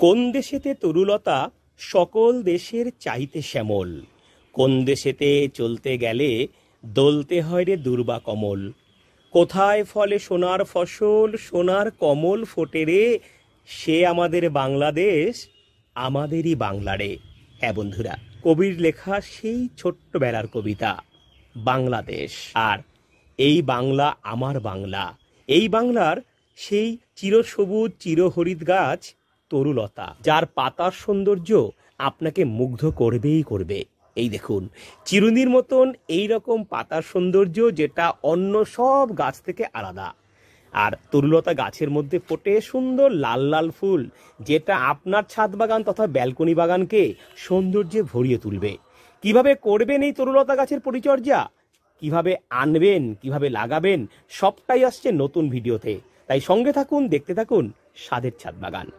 কোন দেশেতে তরুলতা সকল দেশের চাইতে শ্যামল, কোন দেশেতে চলতে গেলে দলতে হয় রে দুর্বা কমল। কোথায় ফলে সোনার ফসল, সোনার কমল ফোটে রে, সে আমাদের বাংলাদেশ, আমাদেরই বাংলা রে। হ্যাঁ বন্ধুরা, কবির লেখা সেই ছোট্টবেলার কবিতা বাংলাদেশ। আর এই বাংলা আমার বাংলা, এই বাংলার সেই চিরসবুজ চিরহরিত গাছ তরুলতা, যার পাতার সৌন্দর্য আপনাকে মুগ্ধ করবেই করবে। এই দেখুন, চিরুনির মতন এই রকম পাতার সৌন্দর্য, যেটা অন্য সব গাছ থেকে আলাদা। আর তরুলতা গাছের মধ্যে ফোটে সুন্দর লাল লাল ফুল, যেটা আপনার ছাদ বাগান তথা ব্যালকনি বাগানকে সৌন্দর্যে ভরিয়ে তুলবে। কিভাবে করবেন এই তরুলতা গাছের পরিচর্যা, কিভাবে আনবেন, কিভাবে লাগাবেন, সবটাই আসছে নতুন ভিডিওতে। তাই সঙ্গে থাকুন, দেখতে থাকুন স্বাদের ছাদ বাগান।